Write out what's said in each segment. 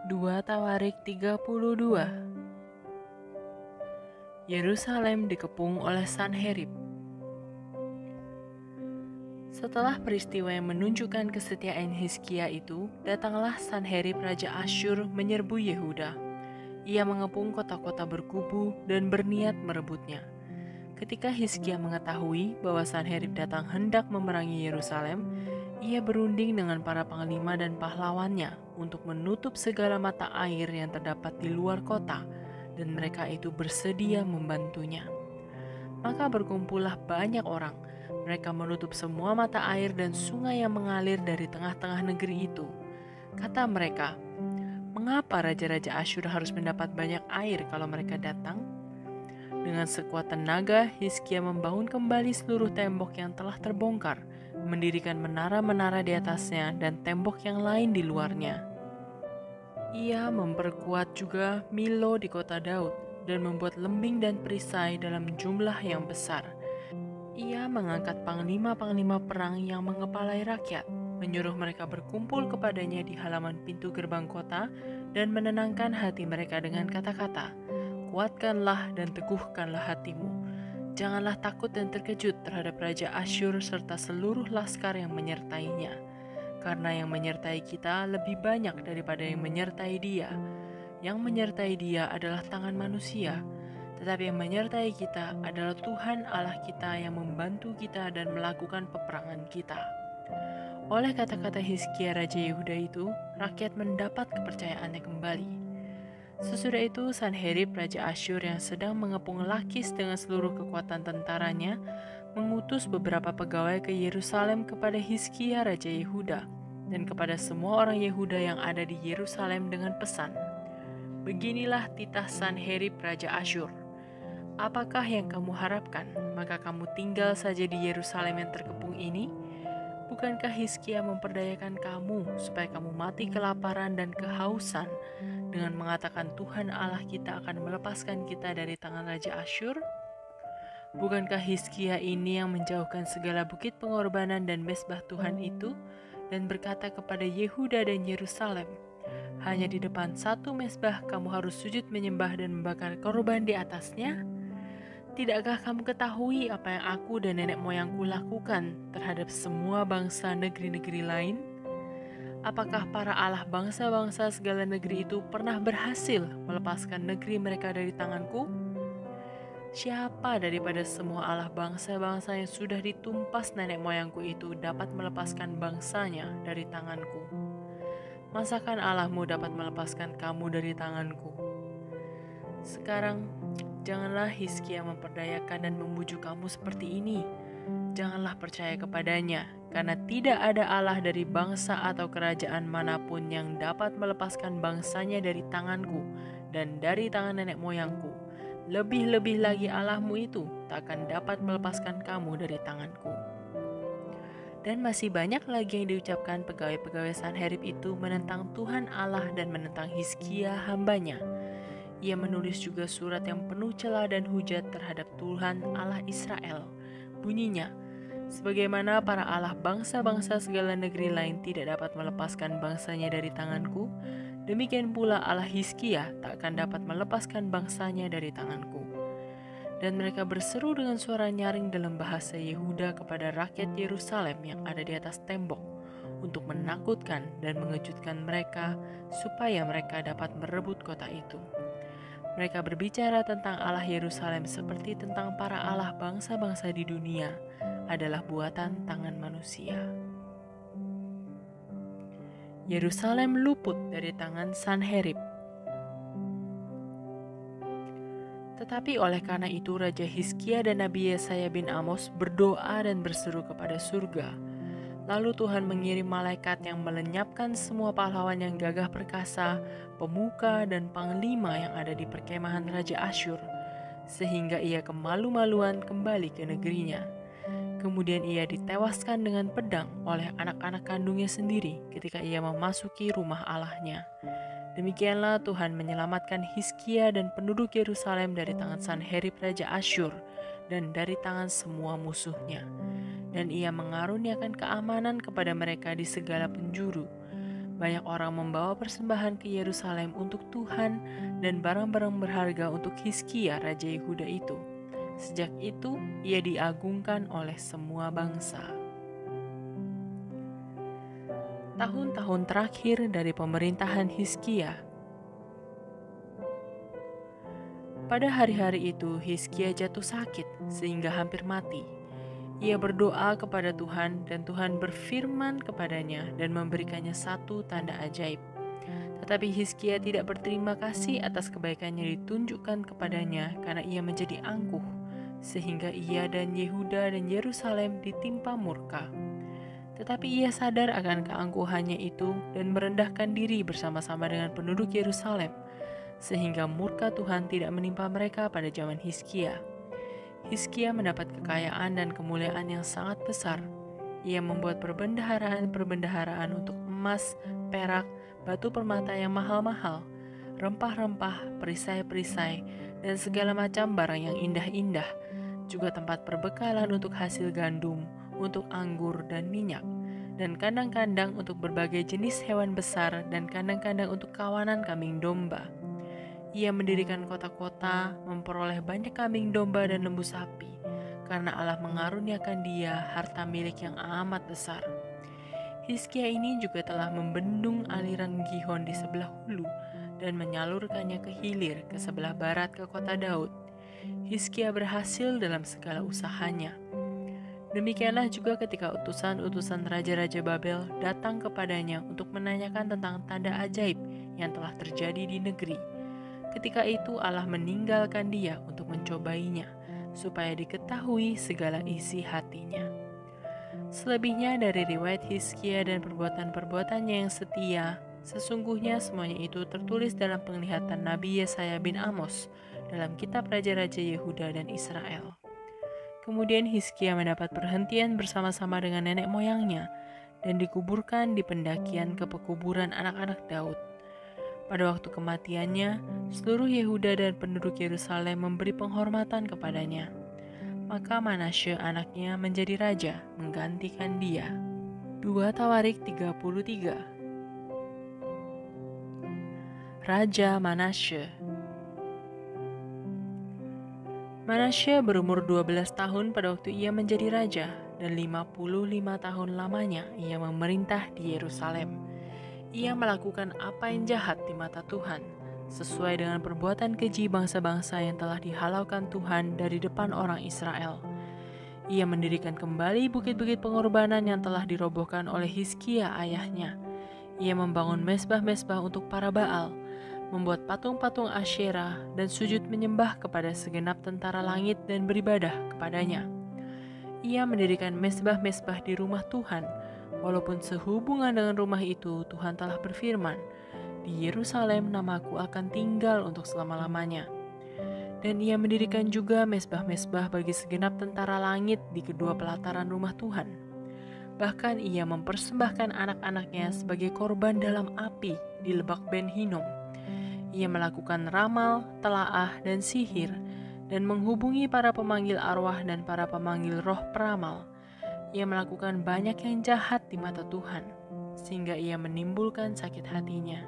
2 Tawarik 32. Yerusalem dikepung oleh Sanherib. Setelah peristiwa yang menunjukkan kesetiaan Hizkia itu, datanglah Sanherib Raja Asyur menyerbu Yehuda. Ia mengepung kota-kota berkubu dan berniat merebutnya. Ketika Hizkia mengetahui bahwa Sanherib datang hendak memerangi Yerusalem, ia berunding dengan para panglima dan pahlawannya untuk menutup segala mata air yang terdapat di luar kota, dan mereka itu bersedia membantunya. Maka berkumpullah banyak orang. Mereka menutup semua mata air dan sungai yang mengalir dari tengah-tengah negeri itu. Kata mereka, "Mengapa raja-raja Asyur harus mendapat banyak air kalau mereka datang?" Dengan sekuat tenaga, Hizkia membangun kembali seluruh tembok yang telah terbongkar, mendirikan menara-menara di atasnya dan tembok yang lain di luarnya. Ia memperkuat juga Milo di kota Daud dan membuat lembing dan perisai dalam jumlah yang besar. Ia mengangkat panglima-panglima perang yang mengepalai rakyat, menyuruh mereka berkumpul kepadanya di halaman pintu gerbang kota dan menenangkan hati mereka dengan kata-kata, "Kuatkanlah dan teguhkanlah hatimu. Janganlah takut dan terkejut terhadap Raja Asyur serta seluruh laskar yang menyertainya. Karena yang menyertai kita lebih banyak daripada yang menyertai dia. Yang menyertai dia adalah tangan manusia, tetapi yang menyertai kita adalah Tuhan Allah kita yang membantu kita dan melakukan peperangan kita." Oleh kata-kata Hizkia Raja Yehuda itu, rakyat mendapat kepercayaannya kembali. Sesudah itu, Sanherib Raja Asyur yang sedang mengepung Lakis dengan seluruh kekuatan tentaranya, mengutus beberapa pegawai ke Yerusalem kepada Hizkia Raja Yehuda dan kepada semua orang Yehuda yang ada di Yerusalem dengan pesan, "Beginilah titah Sanherib Raja Asyur. Apakah yang kamu harapkan? Maka kamu tinggal saja di Yerusalem yang terkepung ini? Bukankah Hizkia memperdayakan kamu supaya kamu mati kelaparan dan kehausan dengan mengatakan Tuhan Allah kita akan melepaskan kita dari tangan Raja Asyur? Bukankah Hizkia ini yang menjauhkan segala bukit pengorbanan dan mesbah Tuhan itu dan berkata kepada Yehuda dan Yerusalem, hanya di depan satu mesbah kamu harus sujud menyembah dan membakar korban di atasnya? Tidakkah kamu ketahui apa yang aku dan nenek moyangku lakukan terhadap semua bangsa negeri-negeri lain? Apakah para allah bangsa-bangsa segala negeri itu pernah berhasil melepaskan negeri mereka dari tanganku? Siapa daripada semua allah bangsa-bangsa yang sudah ditumpas nenek moyangku itu dapat melepaskan bangsanya dari tanganku? Masakan Allahmu dapat melepaskan kamu dari tanganku? Sekarang, janganlah Hizkia memperdayakan dan membujuk kamu seperti ini. Janganlah percaya kepadanya, karena tidak ada Allah dari bangsa atau kerajaan manapun yang dapat melepaskan bangsanya dari tanganku dan dari tangan nenek moyangku. Lebih-lebih lagi Allahmu itu tak akan dapat melepaskan kamu dari tanganku." Dan masih banyak lagi yang diucapkan pegawai-pegawai Sanherib itu menentang Tuhan Allah dan menentang Hizkia hambanya. Ia menulis juga surat yang penuh cela dan hujat terhadap Tuhan Allah Israel. Bunyinya, "Sebagaimana para allah bangsa-bangsa segala negeri lain tidak dapat melepaskan bangsanya dari tanganku, demikian pula Allah Hizkia tak akan dapat melepaskan bangsanya dari tanganku." Dan mereka berseru dengan suara nyaring dalam bahasa Yehuda kepada rakyat Yerusalem yang ada di atas tembok untuk menakutkan dan mengejutkan mereka supaya mereka dapat merebut kota itu. Mereka berbicara tentang Allah Yerusalem seperti tentang para allah bangsa-bangsa di dunia adalah buatan tangan manusia. Yerusalem luput dari tangan Sanherib. Tetapi oleh karena itu Raja Hizkia dan Nabi Yesaya bin Amos berdoa dan berseru kepada surga. Lalu Tuhan mengirim malaikat yang melenyapkan semua pahlawan yang gagah perkasa, pemuka dan panglima yang ada di perkemahan Raja Asyur, sehingga ia kemalu-maluan kembali ke negerinya. Kemudian ia ditewaskan dengan pedang oleh anak-anak kandungnya sendiri ketika ia memasuki rumah Allahnya. Demikianlah Tuhan menyelamatkan Hizkia dan penduduk Yerusalem dari tangan Sanherib Raja Asyur dan dari tangan semua musuhnya. Dan ia mengaruniakan keamanan kepada mereka di segala penjuru. banyak orang membawa persembahan ke Yerusalem untuk Tuhan dan barang-barang berharga untuk Hizkia Raja Yehuda itu. Sejak itu, ia diagungkan oleh semua bangsa. Tahun-tahun terakhir dari pemerintahan Hizkia. Pada hari-hari itu, Hizkia jatuh sakit sehingga hampir mati. Ia berdoa kepada Tuhan dan Tuhan berfirman kepadanya dan memberikannya satu tanda ajaib. Tetapi Hizkia tidak berterima kasih atas kebaikan yang ditunjukkan kepadanya karena ia menjadi angkuh, sehingga ia dan Yehuda dan Yerusalem ditimpa murka. Tetapi ia sadar akan keangkuhannya itu dan merendahkan diri bersama-sama dengan penduduk Yerusalem, sehingga murka Tuhan tidak menimpa mereka pada zaman Hizkia. Hizkia mendapat kekayaan dan kemuliaan yang sangat besar. Ia membuat perbendaharaan untuk emas, perak, batu permata yang mahal-mahal, rempah-rempah, perisai-perisai, dan segala macam barang yang indah-indah, juga tempat perbekalan untuk hasil gandum, untuk anggur dan minyak, dan kandang-kandang untuk berbagai jenis hewan besar dan kandang-kandang untuk kawanan kambing domba. Ia mendirikan kota-kota, memperoleh banyak kambing domba dan lembu sapi, karena Allah mengaruniakan dia harta milik yang amat besar. Hizkia ini juga telah membendung aliran Gihon di sebelah hulu dan menyalurkannya ke hilir ke sebelah barat ke kota Daud. Hizkia berhasil dalam segala usahanya. Demikianlah juga ketika utusan-utusan raja-raja Babel datang kepadanya untuk menanyakan tentang tanda ajaib yang telah terjadi di negeri. Ketika itu Allah meninggalkan dia untuk mencobainya, supaya diketahui segala isi hatinya. Selebihnya dari riwayat Hizkia dan perbuatan-perbuatannya yang setia, sesungguhnya semuanya itu tertulis dalam penglihatan Nabi Yesaya bin Amos dalam kitab Raja-Raja Yehuda dan Israel. Kemudian Hizkia mendapat perhentian bersama-sama dengan nenek moyangnya dan dikuburkan di pendakian ke pekuburan anak-anak Daud. Pada waktu kematiannya, seluruh Yehuda dan penduduk Yerusalem memberi penghormatan kepadanya. Maka Manasye anaknya menjadi raja menggantikan dia. 2 Tawarik 33. Raja Manasye. Manasye berumur 12 tahun pada waktu ia menjadi raja, dan 55 tahun lamanya ia memerintah di Yerusalem. Ia melakukan apa yang jahat di mata Tuhan, sesuai dengan perbuatan keji bangsa-bangsa yang telah dihalaukan Tuhan dari depan orang Israel. Ia mendirikan kembali bukit-bukit pengorbanan yang telah dirobohkan oleh Hizkia ayahnya. Ia membangun mesbah-mesbah untuk para Baal, membuat patung-patung Asyera dan sujud menyembah kepada segenap tentara langit dan beribadah kepadanya. Ia mendirikan mesbah-mesbah di rumah Tuhan, walaupun sehubungan dengan rumah itu Tuhan telah berfirman, "Di Yerusalem namaku akan tinggal untuk selama-lamanya." Dan ia mendirikan juga mesbah-mesbah bagi segenap tentara langit di kedua pelataran rumah Tuhan. Bahkan ia mempersembahkan anak-anaknya sebagai korban dalam api di lebak Ben Hinnom. Ia melakukan ramal, telaah, dan sihir, dan menghubungi para pemanggil arwah dan para pemanggil roh peramal. Ia melakukan banyak yang jahat di mata Tuhan, sehingga ia menimbulkan sakit hatinya.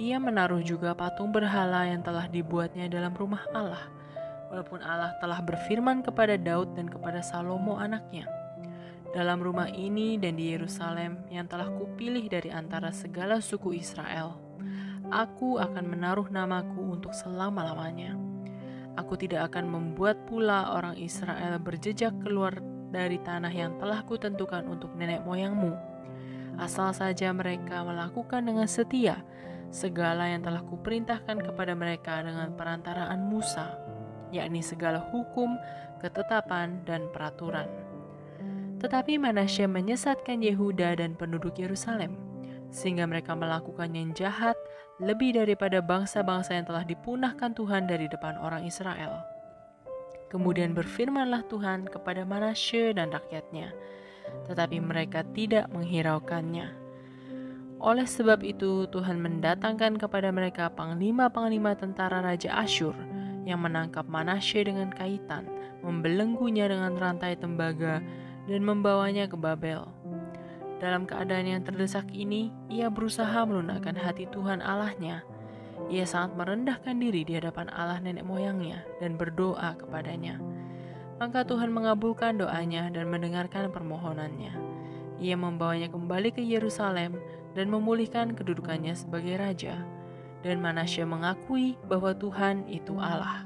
Ia menaruh juga patung berhala yang telah dibuatnya dalam rumah Allah, walaupun Allah telah berfirman kepada Daud dan kepada Salomo anaknya, "Dalam rumah ini dan di Yerusalem yang telah kupilih dari antara segala suku Israel, Aku akan menaruh namaku untuk selama-lamanya. Aku tidak akan membuat pula orang Israel berjejak keluar dari tanah yang telah kutentukan untuk nenek moyangmu. Asal saja mereka melakukan dengan setia segala yang telah kuperintahkan kepada mereka dengan perantaraan Musa, yakni segala hukum, ketetapan, dan peraturan." Tetapi Manasye menyesatkan Yehuda dan penduduk Yerusalem, sehingga mereka melakukan yang jahat lebih daripada bangsa-bangsa yang telah dipunahkan Tuhan dari depan orang Israel. Kemudian berfirmanlah Tuhan kepada Manasye dan rakyatnya, tetapi mereka tidak menghiraukannya. Oleh sebab itu Tuhan mendatangkan kepada mereka panglima-panglima tentara Raja Asyur yang menangkap Manasye dengan kaitan, membelenggunya dengan rantai tembaga, dan membawanya ke Babel. Dalam keadaan yang terdesak ini, ia berusaha melunakkan hati Tuhan Allahnya. Ia sangat merendahkan diri di hadapan Allah nenek moyangnya dan berdoa kepadanya. Maka Tuhan mengabulkan doanya dan mendengarkan permohonannya. Ia membawanya kembali ke Yerusalem dan memulihkan kedudukannya sebagai raja. Dan Manasya mengakui bahwa Tuhan itu Allah.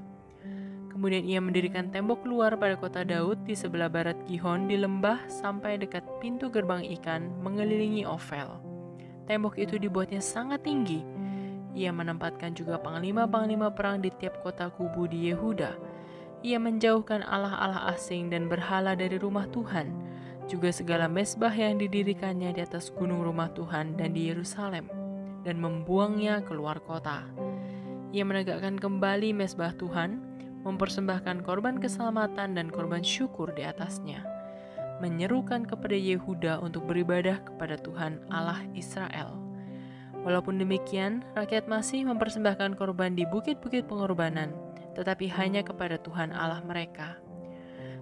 Kemudian ia mendirikan tembok luar pada kota Daud di sebelah barat Gihon di lembah sampai dekat pintu gerbang ikan mengelilingi Ofel. Tembok itu dibuatnya sangat tinggi. Ia menempatkan juga panglima-panglima perang di tiap kota kubu di Yehuda. Ia menjauhkan allah-allah asing dan berhala dari rumah Tuhan, juga segala mezbah yang didirikannya di atas gunung rumah Tuhan dan di Yerusalem, dan membuangnya keluar kota. Ia menegakkan kembali mezbah Tuhan, mempersembahkan korban keselamatan dan korban syukur di atasnya, menyerukan kepada Yehuda untuk beribadah kepada Tuhan Allah Israel. Walaupun demikian, rakyat masih mempersembahkan korban di bukit-bukit pengorbanan, tetapi hanya kepada Tuhan Allah mereka.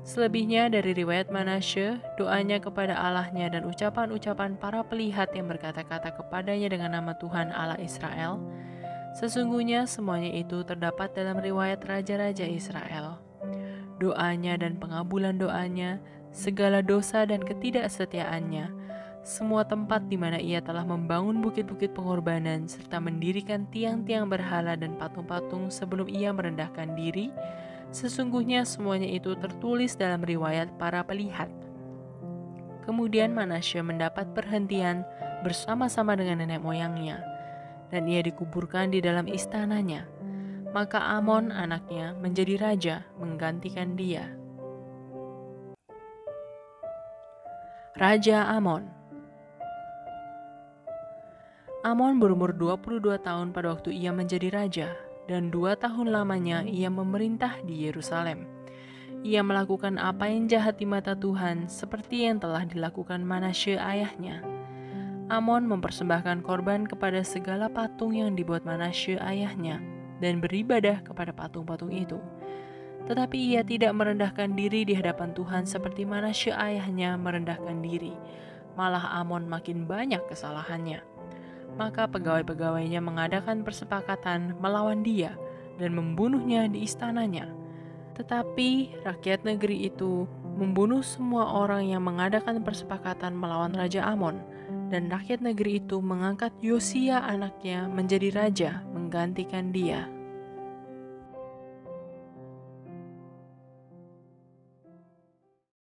Selebihnya dari riwayat Manasye, doanya kepada Allahnya dan ucapan-ucapan para pelihat yang berkata-kata kepadanya dengan nama Tuhan Allah Israel, sesungguhnya semuanya itu terdapat dalam riwayat raja-raja Israel. Doanya dan pengabulan doanya, segala dosa dan ketidaksetiaannya, semua tempat di mana ia telah membangun bukit-bukit pengorbanan serta mendirikan tiang-tiang berhala dan patung-patung sebelum ia merendahkan diri, sesungguhnya semuanya itu tertulis dalam riwayat para pelihat. Kemudian Manasye mendapat perhentian bersama-sama dengan nenek moyangnya, dan ia dikuburkan di dalam istananya. Maka Amon anaknya menjadi raja menggantikan dia. Raja Amon. Amon berumur 22 tahun pada waktu ia menjadi raja, dan 2 tahun lamanya ia memerintah di Yerusalem. Ia melakukan apa yang jahat di mata Tuhan, seperti yang telah dilakukan Manasye ayahnya. Amon mempersembahkan korban kepada segala patung yang dibuat Manasye ayahnya, dan beribadah kepada patung-patung itu. Tetapi ia tidak merendahkan diri di hadapan Tuhan seperti Manasye ayahnya merendahkan diri. Malah Amon makin banyak kesalahannya. Maka pegawai-pegawainya mengadakan persepakatan melawan dia dan membunuhnya di istananya. Tetapi rakyat negeri itu membunuh semua orang yang mengadakan persepakatan melawan Raja Amon, dan rakyat negeri itu mengangkat Yosia anaknya menjadi raja menggantikan dia.